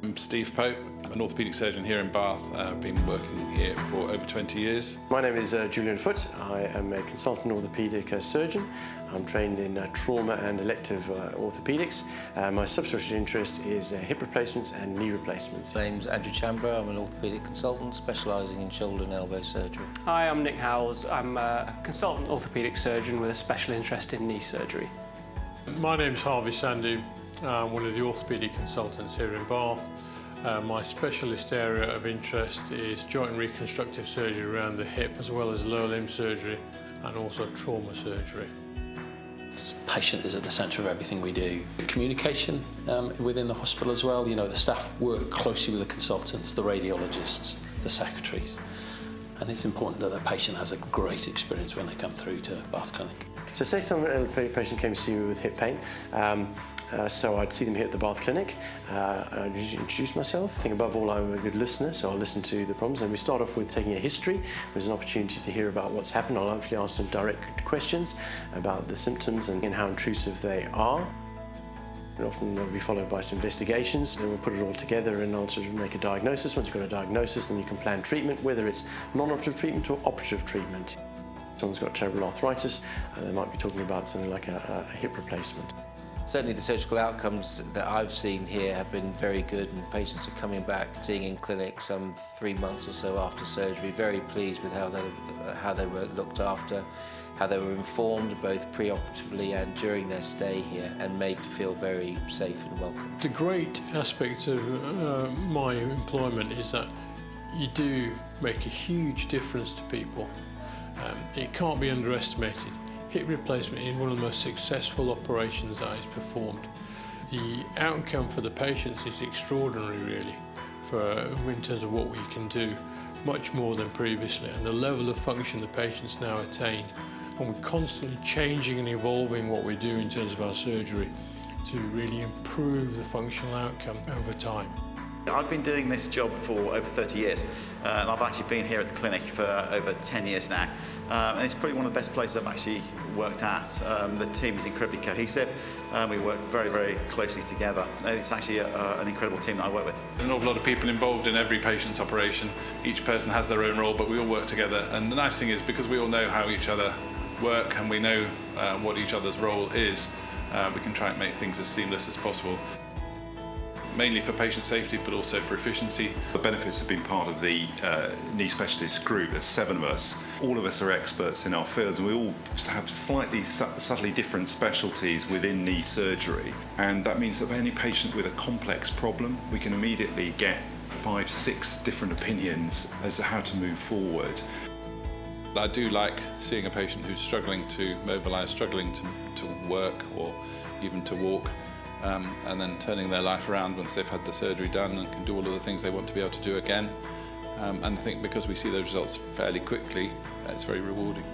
I'm Steve Pope. I'm an orthopaedic surgeon here in Bath. I've been working here for over 20 years. My name is Julian Foote. I am a consultant orthopaedic surgeon. I'm trained in trauma and elective orthopaedics. My subspecialty interest is hip replacements and knee replacements. My name's Andrew Chambers. I'm an orthopaedic consultant specialising in shoulder and elbow surgery. Hi, I'm Nick Howells. I'm a consultant orthopaedic surgeon with a special interest in knee surgery. My name's Harvey Sandy. I'm one of the orthopaedic consultants here in Bath. My specialist area of interest is joint and reconstructive surgery around the hip, as well as lower limb surgery and also trauma surgery. The patient is at the centre of everything we do. Communication within the hospital as well. You know, the staff work closely with the consultants, the radiologists, the secretaries. And it's important that the patient has a great experience when they come through to BathClinic. So say a patient came to see me with hip pain, so I'd see them here at the BathClinic. I'd introduce myself. I think above all I'm a good listener, so I'll listen to the problems. And we start off with taking a history. There's an opportunity to hear about what's happened. I'll hopefully ask some direct questions about the symptoms and how intrusive they are. And often they'll be followed by some investigations. Then we'll put it all together and also make a diagnosis. Once you've got a diagnosis, then you can plan treatment, whether it's non-operative treatment or operative treatment. If someone's got cerebral arthritis, they might be talking about something like a hip replacement. Certainly the surgical outcomes that I've seen here have been very good, and patients are coming back, seeing in clinic some 3 months or so after surgery, very pleased with how they were looked after, how they were informed both pre-operatively and during their stay here, and made to feel very safe and welcome. The great aspect of my employment is that you do make a huge difference to people. It can't be underestimated. Hip replacement is one of the most successful operations that is performed. The outcome for the patients is extraordinary, really, in terms of what we can do, much more than previously, and the level of function the patients now attain. And we're constantly changing and evolving what we do in terms of our surgery to really improve the functional outcome over time. I've been doing this job for over 30 years, and I've actually been here at the clinic for over 10 years now. And it's probably one of the best places I've actually worked at. The team is incredibly cohesive. We work very, very closely together. It's actually an incredible team that I work with. There's an awful lot of people involved in every patient's operation. Each person has their own role, but we all work together. And the nice thing is, because we all know how each other work and we know what each other's role is, we can try and make things as seamless as possible. Mainly for patient safety, but also for efficiency. The benefits have been part of the knee specialist group. There's 7 of us. All of us are experts in our fields, and we all have slightly subtly different specialties within knee surgery. And that means that for any patient with a complex problem, we can immediately get 5, 6 different opinions as to how to move forward. I do like seeing a patient who's struggling to mobilise, struggling to work or even to walk, and then turning their life around once they've had the surgery done and can do all of the things they want to be able to do again. And I think because we see those results fairly quickly, it's very rewarding.